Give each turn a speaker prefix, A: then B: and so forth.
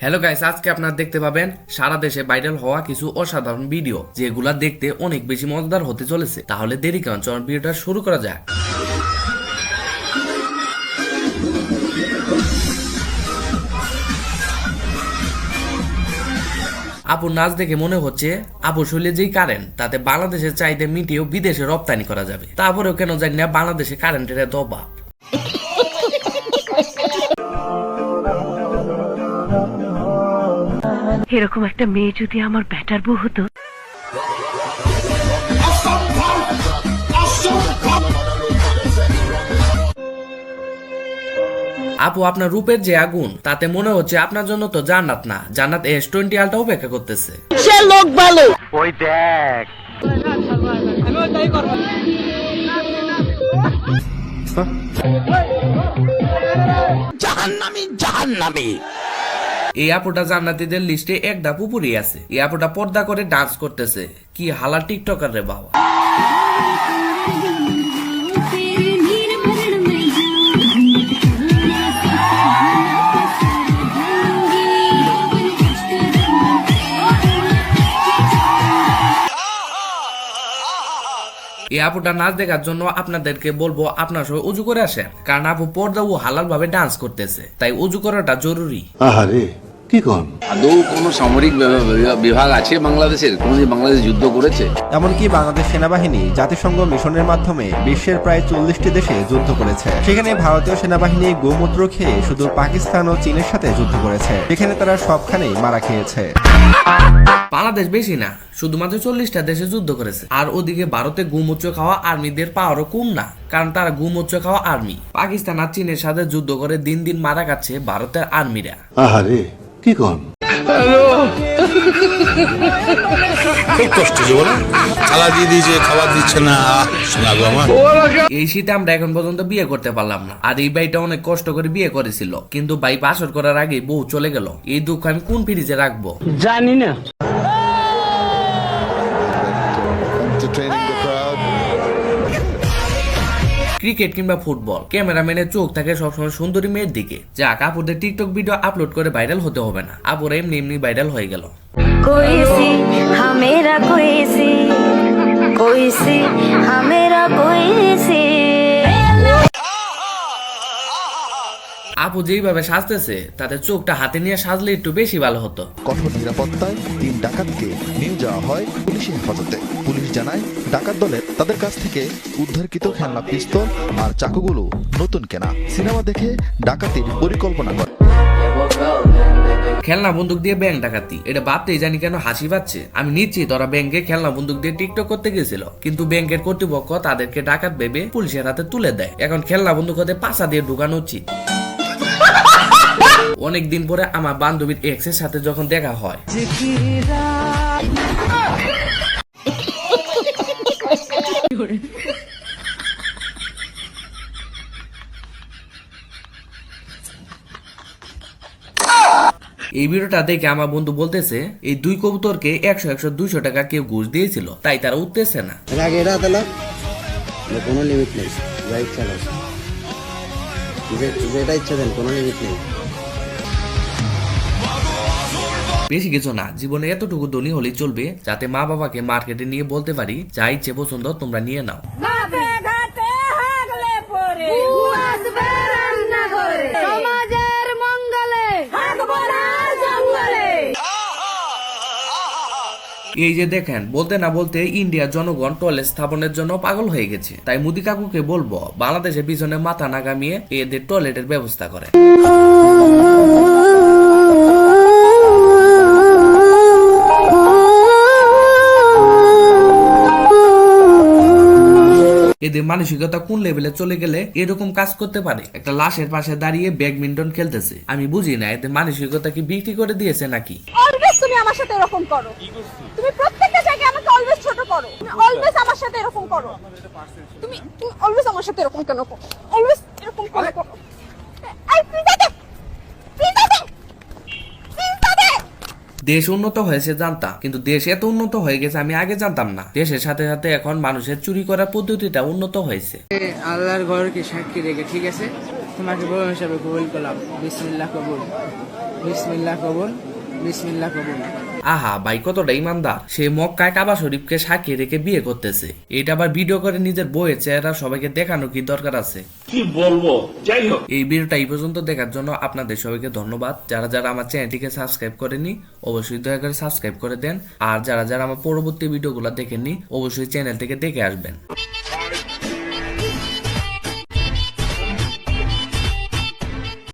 A: Hello guys, আজকে আপনারা দেখতে পাবেন সারা দেশে ভাইরাল হওয়া কিছু অসাধারণ ভিডিও যেগুলা দেখতে অনেক বেশি মজাদার হতে চলেছে। তাহলে দেরি কেন, চলুন ভিডিওটা শুরু করা যাক। আপুর নাচ দেখে মনে হচ্ছে আপুর শরীরে যেই কারেন্ট তাতে বাংলাদেশের চাহিদা মিটিয়েও বিদেশে রপ্তানি করা যাবে। তারপরেও কেন জানি না বাংলাদেশে কারেন্টের এত অভাব।
B: এরকম একটা মেয়ে যদি আমার ব্যাটার বউ হতো।
A: আপু, আপনার রূপের যে আগুন তাতে মনে হচ্ছে আপনার জন্য তো জান্নাত না, জান্নাত S20 আলটা অপেক্ষা করতেছে।
B: সে লোক ভালো।
C: ওই দেখ জাহান্নামী
A: এই আপুটা জান্নাতীদের লিস্টে এক ধাপ উপরেই আছে। এই আপুটা পর্দা করে ডান্স করতেছে। কি হালা টিকটকার রে বাবা। এই আপুটা নাচ দেখার জন্য আপনাদেরকে বলবো আপনার সবাই উজু করে আসেন, কারণ আপু পর্দা ও হালাল ভাবে ডান্স করতেছে, তাই উজু করাটা জরুরি।
D: আহারে কি কোন
E: আদৌ কোনো সামরিক বিভাগ আছে বাংলাদেশের? কোনদিন বাংলাদেশ যুদ্ধ করেছে?
F: এমনকি বাংলাদেশ সেনাবাহিনী জাতিসংঘ মিশনের মাধ্যমে বিশ্বের প্রায় 40টি দেশে যুদ্ধ করেছে। সেখানে ভারতীয় সেনাবাহিনী গোমূত্র খেয়ে শুধু পাকিস্তান ও চীনের সাথে যুদ্ধ করেছে। সেখানে তারা সবখানেই মারা খেয়েছে।
A: বাংলাদেশ বেশি না, শুধুমাত্র 40টা দেশে যুদ্ধ করেছে। আর ওদিকে ভারতে গোমূত্র খাওয়া আর্মিদের পাওয়ারও কম না, কারণ তারা গোমূত্র খাওয়া আর্মি। পাকিস্তান আর চীনের সাথে যুদ্ধ করে দিন দিন মারা যাচ্ছে ভারতের আর্মিরা।
D: আহারে কি কোন
G: খুব কষ্ট জীবনে চালা দিয়ে দিয়েছে, খাবার দিচ্ছে না। শোনা গো আমার,
A: এই শীতে আমরা এখন পর্যন্ত বিয়ে করতে পারলাম না। আর এই ভাইটা অনেক কষ্ট করে বিয়ে করেছিল, কিন্তু ভাই বাসর করার আগে বউ চলে গেল। এই দুঃখ আমি কোন ফ্রিজে রাখবো
C: জানি না।
A: ক্রিকেট কিংবা ফুটবল, ক্যামেরাম্যানের চোখ থাকে সবসময় সুন্দরী মেয়ের দিকে। যা আপুদের টিকটক ভিডিও আপলোড করে ভাইরাল হতে হবে না, আপুরা এমনি এমনি ভাইরাল হয়ে গেল। আপু যেইভাবে সাজতেছে তাতে চোখটা হাতে নিয়ে সাজলে একটু বেশি ভালো হতো।
H: কঠোর নিরাপত্তায় 3 ডাকাতকে নিয়ে যাওয়া হয় পুলিশের হেফাজতে। পুলিশ জানায় ডাকাত দলের তাদের কাছ থেকে উদ্ধারকৃত খেলনা পিস্তল আর চাকুগুলো নতুন কেনা। সিনেমা দেখে ডাকাতির পরিকল্পনা করে।
A: খেলনা বন্দুক দিয়ে ব্যাংক ডাকাতি, এটা ভাবতেই জানি কেন হাসি পাচ্ছে। আমি নিশ্চিত ওরা ব্যাংকে খেলনা বন্দুক দিয়ে টিকটক করতে গেছিল, কিন্তু ব্যাংকের কর্তৃপক্ষ তাদেরকে ডাকাত ভেবে পুলিশের হাতে তুলে দেয়। এখন খেলনা বন্দুক হতে পাশা দিয়ে ঢুকানো উচিত। অনেকদিন পরে আমার বান্ধবীর এক্স এর সাথে যখন দেখা হয়, এই ভিডিওটা দেখে আমার বন্ধু বলতেছে এই দুই কবুতরকে 100-200 টাকা কেউ ঘুষ দিয়েছিল, তাই তারা উঠতেছে না।
I: কোনো লিমিট নেই, যা ইচ্ছা করো, যেটা ইচ্ছা দেন, কোনো লিমিট নেই।
A: বেশি কিছু না, জীবনে এতটুকু ধনী হলেই চলবে যাতে মা বাবাকে মার্কেটে নিয়ে বলতে পারি যা ইচ্ছে পছন্দ তোমরা নিয়ে নাও। এই যে দেখেন, বলতে না বলতে ইন্ডিয়ার জনগণ টয়লেট স্থাপনের জন্য পাগল হয়ে গেছে। তাই মোদি কাকুকে বলবো বাংলাদেশের পিছনে মাথা না কামিয়ে এদের টয়লেটের ব্যবস্থা করে। এদের মানসিকতা কোন লেভেলে চলে গেলে এরকম কাজ করতে পারে? একটা লাশের পাশে দাঁড়িয়ে ব্যাডমিন্টন খেলতেছে। আমি বুঝি না এদের মানসিকতা কি বিক্রি করে দিয়েছে নাকি।
J: অলওয়েজ তুমি আমার সাথে এরকম করো, তুমি প্রত্যেকটা জায়গায় আমাকে অলওয়েজ ছোট করো, অলওয়েজ আমার সাথে এরকম করো, তুমি অলওয়েজ আমার সাথে এরকম কেন করো? অলওয়েজ এরকম কেন করো? আই পিটা দে, পিটা দে, পিটা দে।
A: দেশ উন্নত হয়েছে জানতাম, কিন্তু দেশ এত উন্নত হয়ে গেছে আমি আগে জানতাম না। দেশের সাথে সাথে এখন মানুষের চুরি করার পদ্ধতিটা উন্নত হয়েছে।
K: আল্লাহর ঘরকে সাক্ষী রেখে, ঠিক আছে,
I: তোমাকে বউ হিসাবে কবুল করলাম। বিসমিল্লাহ কবুল, বিসমিল্লাহ কবুল, বিসমিল্লাহ কবুল।
A: আহা ভাই কতটা ইমানদার, সে মক্কায় কাবা শরীফকে সাক্ষী রেখে বিয়ে করতেছে। এটা আবার ভিডিও করে নিজের বউয়ের চেহারা সবাইকে দেখানো কি দরকার আছে?
G: কি বলবো, যাই হোক।
A: এই ভিডিওটা এই পর্যন্ত দেখার জন্য আপনাদের সবাইকে ধন্যবাদ। যারা যারা আমার চ্যানেলটিকে সাবস্ক্রাইব করেনি অবশ্যই দয়া করে সাবস্ক্রাইব করে দেন, আর যারা যারা আমার পরবর্তী ভিডিওগুলো দেখেননি অবশ্যই চ্যানেল থেকে দেখে আসবেন।